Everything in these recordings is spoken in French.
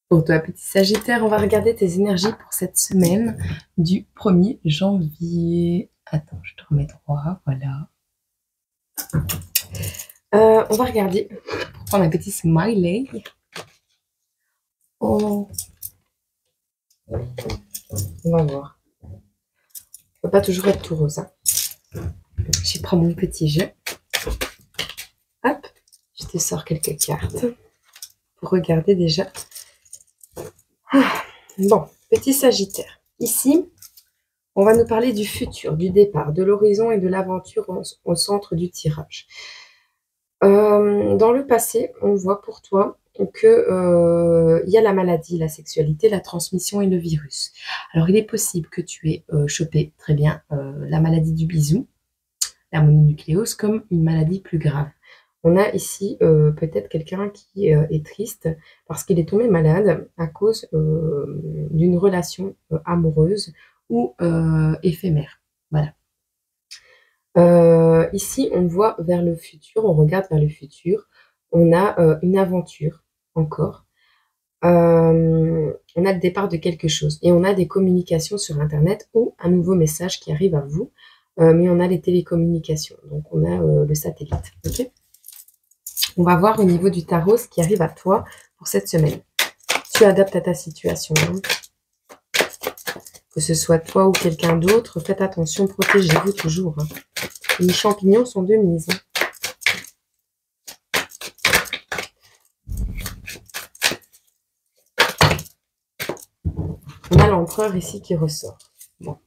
Pour toi, petit Sagittaire, on va regarder tes énergies pour cette semaine du 1er janvier. Attends, je te remets droit, voilà. On va regarder, pour prendre un petit smiley. Oh. On va voir. Ça peut pas toujours être tout rose. Hein. Je prends mon petit jeu. Hop, je te sors quelques cartes pour regarder déjà. Bon, petit Sagittaire. Ici, on va nous parler du futur, du départ, de l'horizon et de l'aventure au centre du tirage. Dans le passé, on voit pour toi que y a la maladie, la sexualité, la transmission et le virus. Alors, il est possible que tu aies chopé très bien la maladie du bisou, la mononucléose, comme une maladie plus grave. On a ici peut-être quelqu'un qui est triste parce qu'il est tombé malade à cause d'une relation amoureuse ou éphémère. Voilà. Ici, on voit vers le futur, on regarde vers le futur. On a une aventure encore. On a le départ de quelque chose et on a des communications sur Internet ou un nouveau message qui arrive à vous. Mais on a les télécommunications, donc on a le satellite. Okay, on va voir au niveau du tarot ce qui arrive à toi pour cette semaine. Tu adaptes à ta situation. Hein. Que ce soit toi ou quelqu'un d'autre, faites attention, protégez-vous toujours. Hein. Les champignons sont de mise. On a l'empereur ici qui ressort. Bon.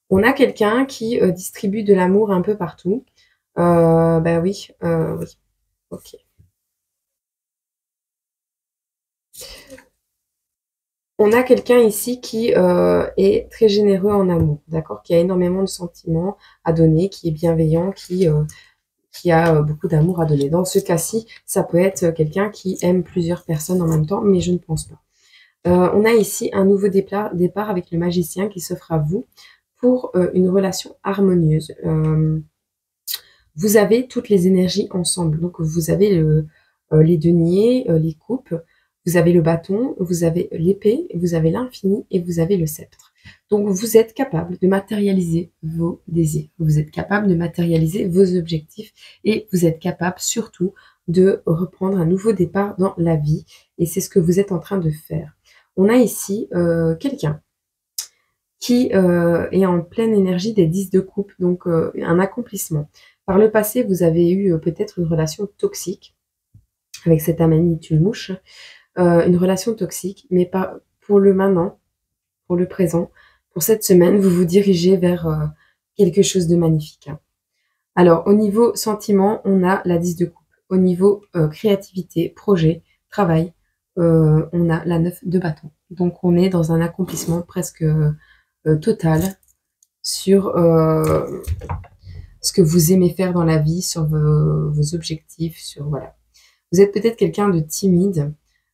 On a quelqu'un qui distribue de l'amour un peu partout. Ben oui, oui. Ok. On a quelqu'un ici qui est très généreux en amour, d'accord, qui a énormément de sentiments à donner, qui est bienveillant, qui a beaucoup d'amour à donner. Dans ce cas-ci, ça peut être quelqu'un qui aime plusieurs personnes en même temps, mais je ne pense pas. On a ici un nouveau départ avec le magicien qui s'offre à vous pour une relation harmonieuse. Vous avez toutes les énergies ensemble. Donc, vous avez les deniers, les coupes, vous avez le bâton, vous avez l'épée, vous avez l'infini et vous avez le sceptre. Donc, vous êtes capable de matérialiser vos désirs. Vous êtes capable de matérialiser vos objectifs et vous êtes capable surtout de reprendre un nouveau départ dans la vie. Et c'est ce que vous êtes en train de faire. On a ici quelqu'un qui est en pleine énergie des 10 de coupe, donc un accomplissement. Par le passé, vous avez eu peut-être une relation toxique avec cette Amélie mouche, une relation toxique, mais pas pour le maintenant, pour le présent. Pour cette semaine, vous vous dirigez vers quelque chose de magnifique. Hein. Alors, au niveau sentiment, on a la 10 de coupe. Au niveau créativité, projet, travail, on a la 9 de bâton. Donc, on est dans un accomplissement presque total sur ce que vous aimez faire dans la vie, sur vos objectifs, sur voilà. Vous êtes peut-être quelqu'un de timide,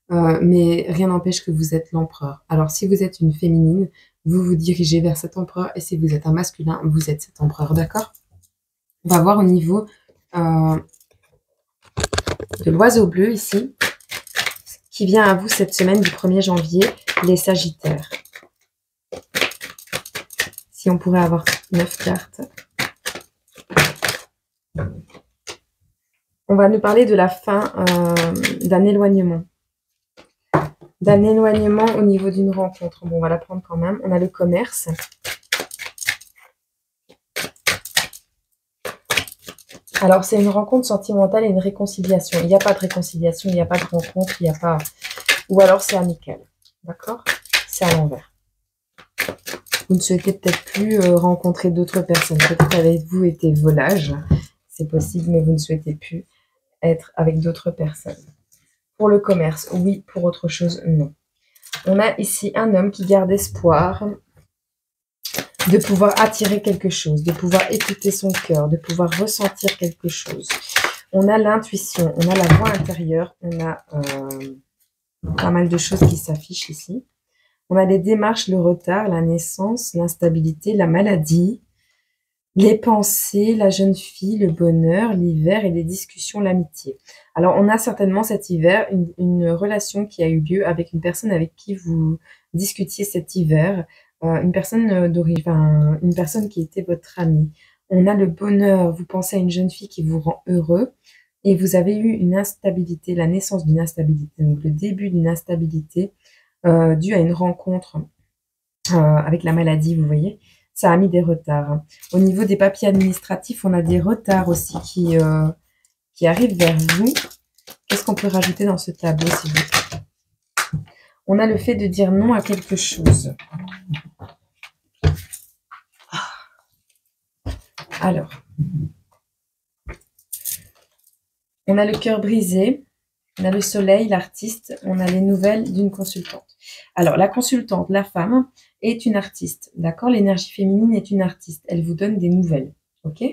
mais rien n'empêche que vous êtes l'empereur. Alors, si vous êtes une féminine, vous vous dirigez vers cet empereur, et si vous êtes un masculin, vous êtes cet empereur, d'accord? On va voir au niveau de l'oiseau bleu ici, qui vient à vous cette semaine du 1er janvier, les Sagittaires. Si on pourrait avoir 9 cartes. On va nous parler de la fin d'un éloignement. D'un éloignement au niveau d'une rencontre. Bon, on va la prendre quand même. On a le commerce. Alors, c'est une rencontre sentimentale et une réconciliation. Il n'y a pas de réconciliation, il n'y a pas de rencontre, il n'y a pas... Ou alors, c'est amical. D'accord? C'est à l'envers. Vous ne souhaitez peut-être plus rencontrer d'autres personnes. Peut-être avez-vous été volage. C'est possible, mais vous ne souhaitez plus être avec d'autres personnes. Pour le commerce, oui. Pour autre chose, non. On a ici un homme qui garde espoir de pouvoir attirer quelque chose, de pouvoir écouter son cœur, de pouvoir ressentir quelque chose. On a l'intuition, on a la voix intérieure, on a pas mal de choses qui s'affichent ici. On a les démarches, le retard, la naissance, l'instabilité, la maladie, Les pensées, la jeune fille, le bonheur, l'hiver et les discussions, l'amitié. Alors, on a certainement cet hiver une relation qui a eu lieu avec une personne avec qui vous discutiez cet hiver, une personne enfin, une personne qui était votre amie. On a le bonheur, vous pensez à une jeune fille qui vous rend heureux et vous avez eu une instabilité, la naissance d'une instabilité, donc le début d'une instabilité due à une rencontre avec la maladie, vous voyez. Ça a mis des retards. Au niveau des papiers administratifs, on a des retards aussi qui arrivent vers vous. Qu'est-ce qu'on peut rajouter dans ce tableau, s'il vous plaît? On a le fait de dire non à quelque chose. Alors, on a le cœur brisé, on a le soleil, l'artiste, on a les nouvelles d'une consultante. Alors, la consultante, la femme, est une artiste, d'accord? L'énergie féminine est une artiste. Elle vous donne des nouvelles, ok?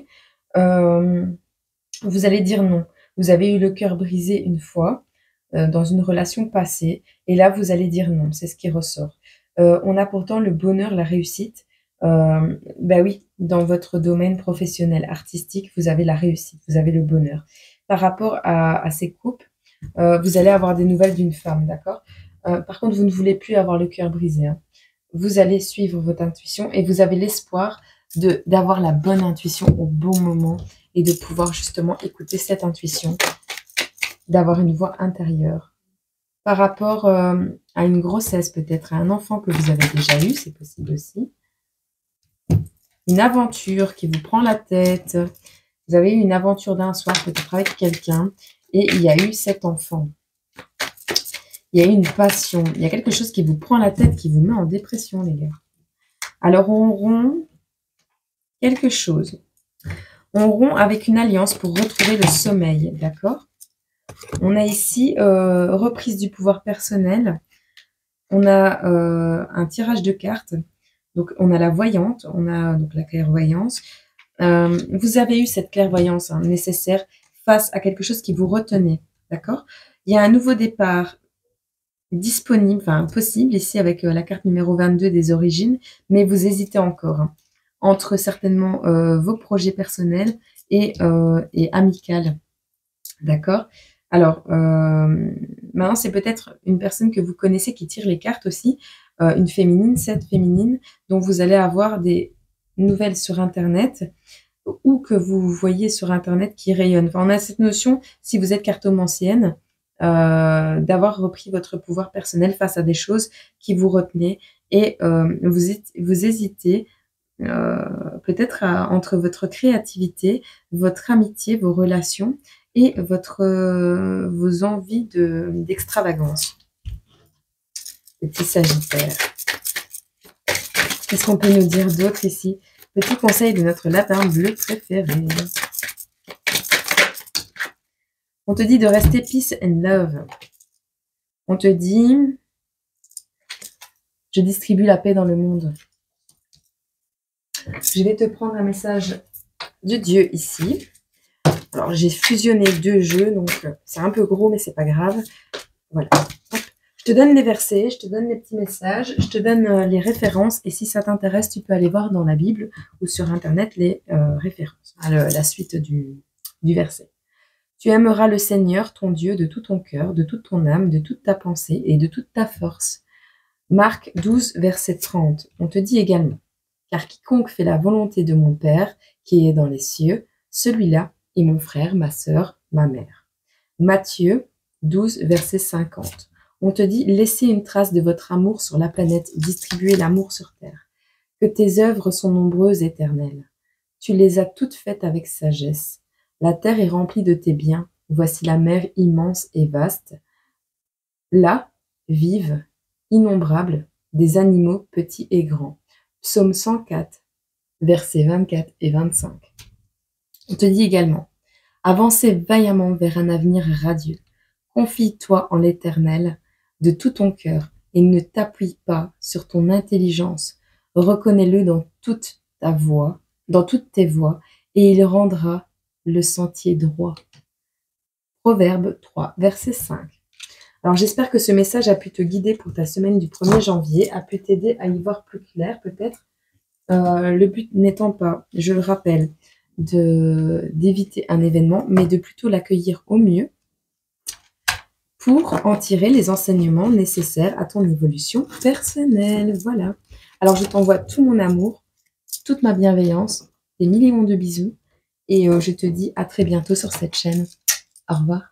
Vous allez dire non. Vous avez eu le cœur brisé une fois dans une relation passée et là, vous allez dire non. C'est ce qui ressort. On a pourtant le bonheur, la réussite. Ben oui, dans votre domaine professionnel, artistique, vous avez la réussite, vous avez le bonheur. Par rapport à ces couples, vous allez avoir des nouvelles d'une femme, d'accord? Par contre, vous ne voulez plus avoir le cœur brisé, hein. Vous allez suivre votre intuition et vous avez l'espoir d'avoir la bonne intuition au bon moment et de pouvoir justement écouter cette intuition, d'avoir une voix intérieure. Par rapport à une grossesse, peut-être à un enfant que vous avez déjà eu, c'est possible aussi. Une aventure qui vous prend la tête. Vous avez eu une aventure d'un soir, peut-être avec quelqu'un, et il y a eu cet enfant. Il y a eu une passion. Il y a quelque chose qui vous prend la tête, qui vous met en dépression, les gars. Alors, on rompt quelque chose. On rompt avec une alliance pour retrouver le sommeil, d'accord? On a ici reprise du pouvoir personnel. On a un tirage de cartes. Donc, on a la voyante, on a donc la clairvoyance. Vous avez eu cette clairvoyance nécessaire face à quelque chose qui vous retenait, d'accord? Il y a un nouveau départ disponible, enfin possible ici avec la carte numéro 22 des origines, mais vous hésitez encore entre certainement vos projets personnels et amicales, d'accord? Alors, maintenant, c'est peut-être une personne que vous connaissez qui tire les cartes aussi, une féminine, cette féminine, dont vous allez avoir des nouvelles sur Internet ou que vous voyez sur Internet qui rayonnent. Enfin, on a cette notion, si vous êtes cartomancienne, d'avoir repris votre pouvoir personnel face à des choses qui vous retenaient et vous hésitez peut-être entre votre créativité, votre amitié, vos relations et vos envies d'extravagance. Petit Sagittaire. Qu'est-ce qu'on peut nous dire d'autre ici? Petit conseil de notre lapin bleu préféré. On te dit de rester peace and love. On te dit, je distribue la paix dans le monde. Je vais te prendre un message de Dieu ici. Alors, j'ai fusionné deux jeux, donc c'est un peu gros, mais c'est pas grave. Voilà. Hop. Je te donne les versets, je te donne les petits messages, je te donne les références, et si ça t'intéresse, tu peux aller voir dans la Bible ou sur Internet les références, la suite du verset. Tu aimeras le Seigneur, ton Dieu, de tout ton cœur, de toute ton âme, de toute ta pensée et de toute ta force. Marc 12, verset 30. On te dit également, car quiconque fait la volonté de mon Père, qui est dans les cieux, celui-là est mon frère, ma sœur, ma mère. Matthieu 12, verset 50. On te dit, laissez une trace de votre amour sur la planète, distribuez l'amour sur terre. Que tes œuvres sont nombreuses, éternelles. Tu les as toutes faites avec sagesse. La terre est remplie de tes biens. Voici la mer immense et vaste. Là vivent, innombrables, des animaux petits et grands. Psaume 104, versets 24 et 25. On te dit également, avancez vaillamment vers un avenir radieux. Confie-toi en l'Éternel de tout ton cœur et ne t'appuie pas sur ton intelligence. Reconnais-le dans toute ta voie, dans toutes tes voies, et il rendra le sentier droit. Proverbe 3, verset 5. Alors j'espère que ce message a pu te guider pour ta semaine du 1er janvier, a pu t'aider à y voir plus clair peut-être. Le but n'étant pas, je le rappelle, d'éviter un événement, mais de plutôt l'accueillir au mieux pour en tirer les enseignements nécessaires à ton évolution personnelle. Voilà. Alors, je t'envoie tout mon amour, toute ma bienveillance, des millions de bisous et je te dis à très bientôt sur cette chaîne. Au revoir.